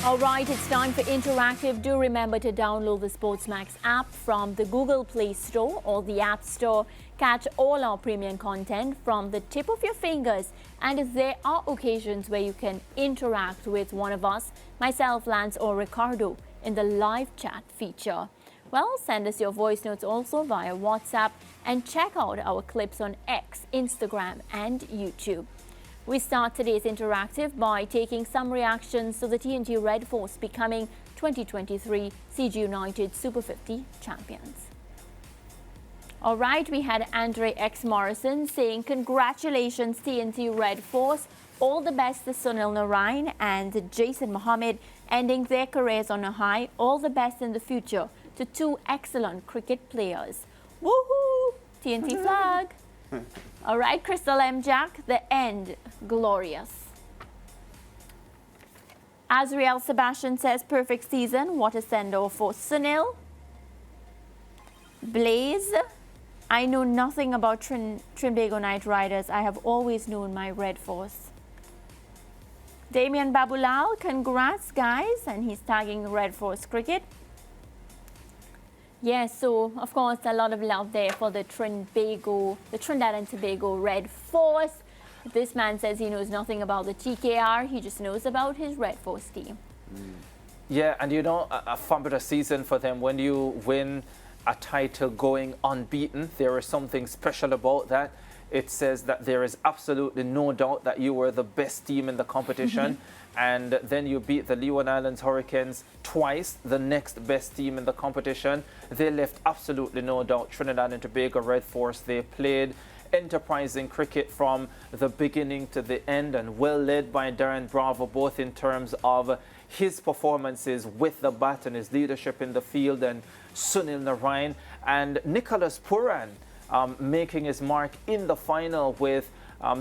All right, it's time for Interactive. Do remember to download the SportsMax app from the Google Play Store or the App Store. Catch all our premium content from the tip of your fingers. And there are occasions where you can interact with one of us, myself, Lance, or Ricardo, in the live chat feature. Well, send us your voice notes also via WhatsApp and check out our clips on X, Instagram, and YouTube. We start today's Interactive by taking some reactions to the TNT Red Force becoming 2023 CG United Super 50 champions. All right, we had Andre X. Morrison saying, congratulations TNT Red Force, all the best to Sunil Narain and Jason Mohammed ending their careers on a high, all the best in the future to two excellent cricket players. Woohoo! TNT flag! All right, Crystal M. Jack, the end glorious. Azriel Sebastian says, perfect season. What a send-off for Sunil. Blaze, I know nothing about Trinbago Knight Riders. I have always known my Red Force. Damian Babulal, congrats guys, and he's tagging Red Force Cricket. Yes, so of course a lot of love there for the Trinidad and Tobago Red Force. This man says he knows nothing about the TKR, he just knows about his Red Force team. Yeah, and you know, a fabulous season for them. When you win a title going unbeaten, there is something special about that. It says that there is absolutely no doubt that you were the best team in the competition. And then you beat the Leeward Islands Hurricanes twice, the next best team in the competition. They left absolutely no doubt. Trinidad and Tobago Red Force, they played enterprising cricket from the beginning to the end and well led by Darren Bravo, both in terms of his performances with the bat and his leadership in the field, and Sunil Narain and Nicholas Puran making his mark in the final with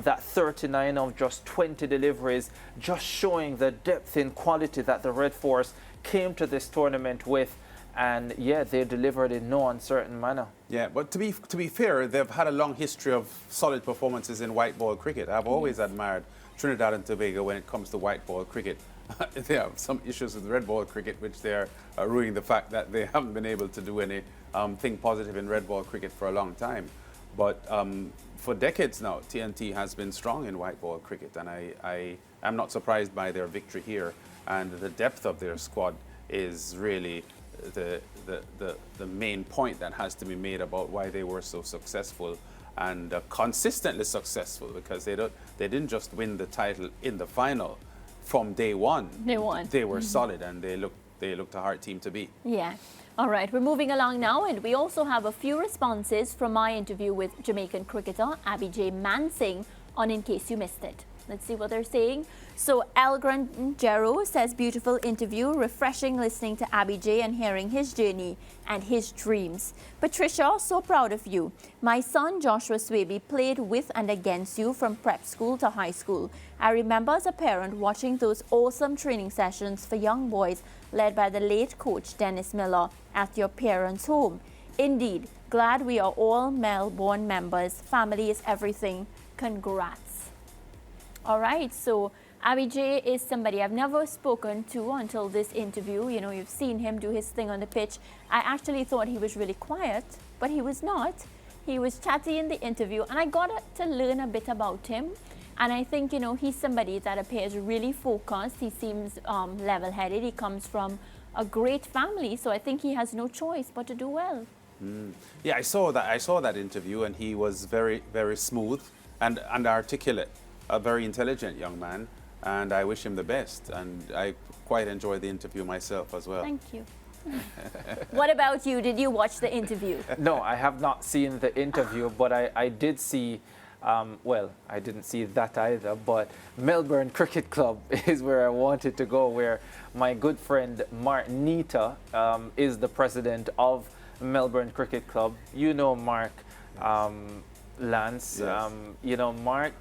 that 39 of just 20 deliveries, just showing the depth in quality that the Red Force came to this tournament with. And yeah, they delivered in no uncertain manner. Yeah, but to be fair, they've had a long history of solid performances in white ball cricket. I've always admired Trinidad and Tobago when it comes to white ball cricket. They have some issues with red ball cricket, which they're ruining the fact that they haven't been able to do anything positive in red ball cricket for a long time. But for decades now, TNT has been strong in white ball cricket, and I am not surprised by their victory here. And the depth of their squad is really the main point that has to be made about why they were so successful and consistently successful, because they didn't just win the title in the final. From day one, they were solid, and they looked a hard team to beat. Yeah. All right, we're moving along now, and we also have a few responses from my interview with Jamaican cricketer Abby J. Mansing on In Case You Missed It. Let's see what they're saying. So Elgran Jero says, beautiful interview, refreshing listening to Abby J and hearing his journey and his dreams. Patricia, so proud of you. My son Joshua Swaby played with and against you from prep school to high school. I remember as a parent watching those awesome training sessions for young boys led by the late coach Dennis Miller at your parents' home. Indeed, glad we are all Melbourne members. Family is everything. Congrats. All right, so Abby J is somebody I've never spoken to until this interview. You know, you've seen him do his thing on the pitch. I actually thought he was really quiet, but he was not. He was chatty in the interview, and I got to learn a bit about him. And I think, you know, he's somebody that appears really focused. He seems level-headed. He comes from a great family, so I think he has no choice but to do well. Yeah, I saw that interview, and he was very, very smooth and articulate. A very intelligent young man, and I wish him the best. And I quite enjoyed the interview myself as well. Thank you. What about you? Did you watch the interview? No, I have not seen the interview, but I did see, well, I didn't see that either, but Melbourne Cricket Club is where I wanted to go, where my good friend Mark Nita is the president of Melbourne Cricket Club. You know Mark, Lance. Yes. You know, Mark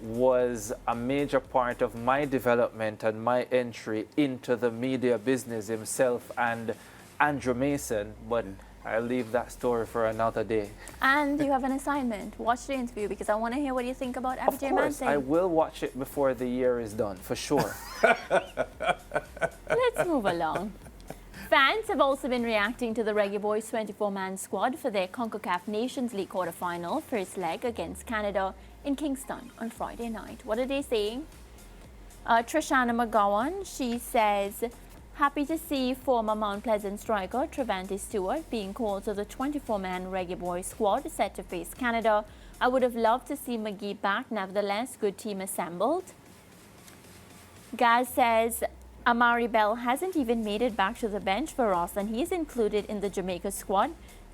was a major part of my development and my entry into the media business, himself and Andrew Mason, but I'll leave that story for another day. And you have an assignment. Watch the interview, because I want to hear what you think about Abby J. Of course, Mansing. I will watch it before the year is done, for sure. Let's move along. Fans have also been reacting to the Reggae Boys 24-man squad for their CONCACAF Nations League quarter-final first leg against Canada in Kingston on Friday night. What are they saying? Trishana McGowan, she says, happy to see former Mount Pleasant striker Trevante Stewart being called to the 24-man Reggae Boys squad set to face Canada. I would have loved to see McGee back. Nevertheless, good team assembled. Gaz says, Amari Bell hasn't even made it back to the bench for us and he's included in the Jamaica squad.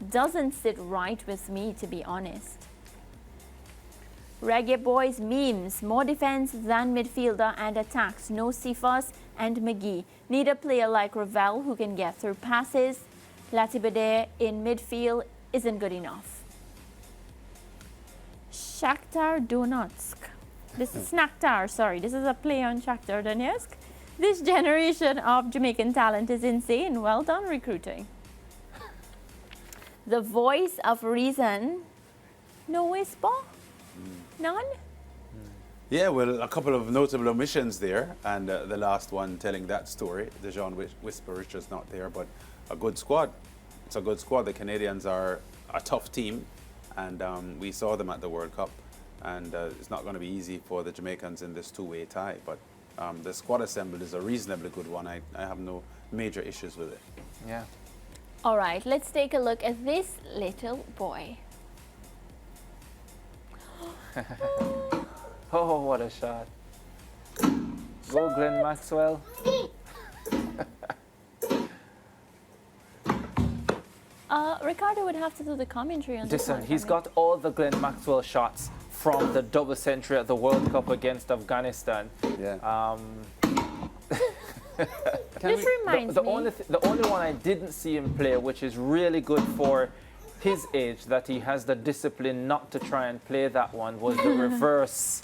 Doesn't sit right with me, to be honest. Reggae Boys memes, more defense than midfielder and attacks. No Cephas and McGee. Need a player like Ravel who can get through passes. Latibade in midfield isn't good enough. Shakhtar Donetsk. This is Snakhtar, sorry. This is a play on Shakhtar Donetsk. This generation of Jamaican talent is insane. Well done recruiting. The voice of reason. No whisper? None? Yeah, well, a couple of notable omissions there, and the last one telling that story, the Jean Whisper Richards not there, but a good squad. It's a good squad. The Canadians are a tough team, and we saw them at the World Cup, and it's not going to be easy for the Jamaicans in this two-way tie, but the squad assembled is a reasonably good one. I have no major issues with it. Yeah. All right, let's take a look at this little boy. Oh, what a shot. Go, Glenn Maxwell. Ricardo would have to do the commentary on this Listen, one. he's got all the Glenn Maxwell shots from the double century at the World Cup against Afghanistan. Yeah. This reminds me. The only one I didn't see him play, which is really good for his age, that he has the discipline not to try and play that one, was the reverse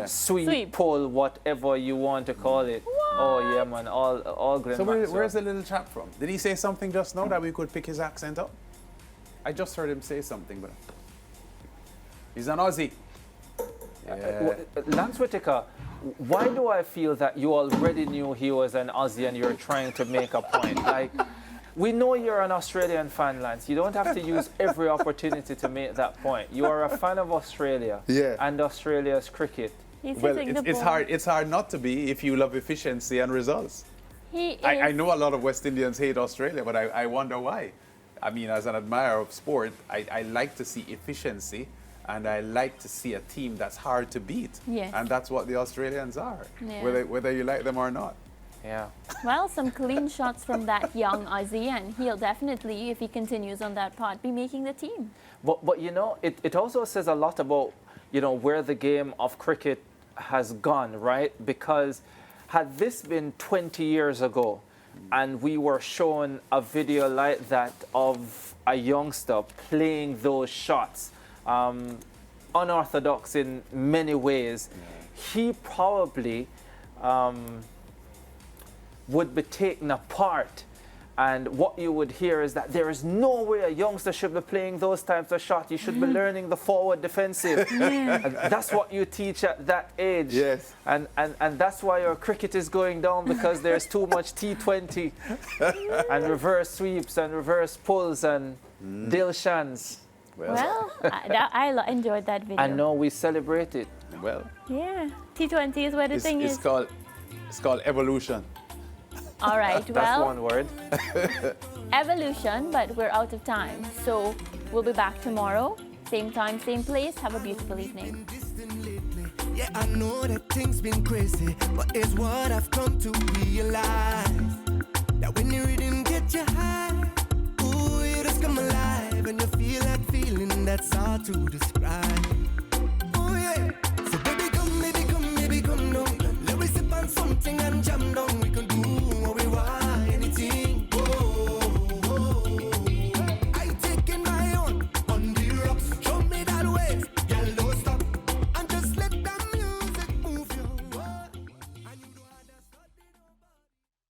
sweep, pull, whatever you want to call it. What? Oh yeah, man, all Glenn So Maxwell. where's the little chap from? Did he say something just now that we could pick his accent up? I just heard him say something, but he's an Aussie. Yeah. Lance Whitaker, why do I feel that you already knew he was an Aussie and you're trying to make a point? Like, we know you're an Australian fan, Lance. You don't have to use every opportunity to make that point. You are a fan of Australia and Australia's cricket. He's Well, hitting the it's ball. hard. It's hard not to be if you love efficiency and results. He is. I know a lot of West Indians hate Australia, but I wonder why. I mean, as an admirer of sport, I like to see efficiency, and I like to see a team that's hard to beat. Yes. And that's what the Australians are, Yeah. whether you like them or not. Yeah. Well, some clean shots from that young Aussie, and he'll definitely, if he continues on that path, be making the team. But you know, it also says a lot about, you know, where the game of cricket has gone, right? Because had this been 20 years ago and we were shown a video like that of a youngster playing those shots, unorthodox in many ways, he probably would be taken apart. And what you would hear is that there is no way a youngster should be playing those types of shots. You should be learning the forward defensive. And that's what you teach at that age. Yes. And that's why your cricket is going down, because there's too much T20 and reverse sweeps and reverse pulls and Dilshans. Well, I enjoyed that video. And now we celebrate it. Well, Yeah, T20 is where the thing it's is. called evolution. All right, That's well, one word. evolution, but we're out of time. So we'll be back tomorrow, same time, same place. Have a beautiful evening. Yeah, I know that things been crazy, but it's what I've come to realize. That when you rhythm get you high, ooh, you just come alive, and you feel that feeling that's hard to describe.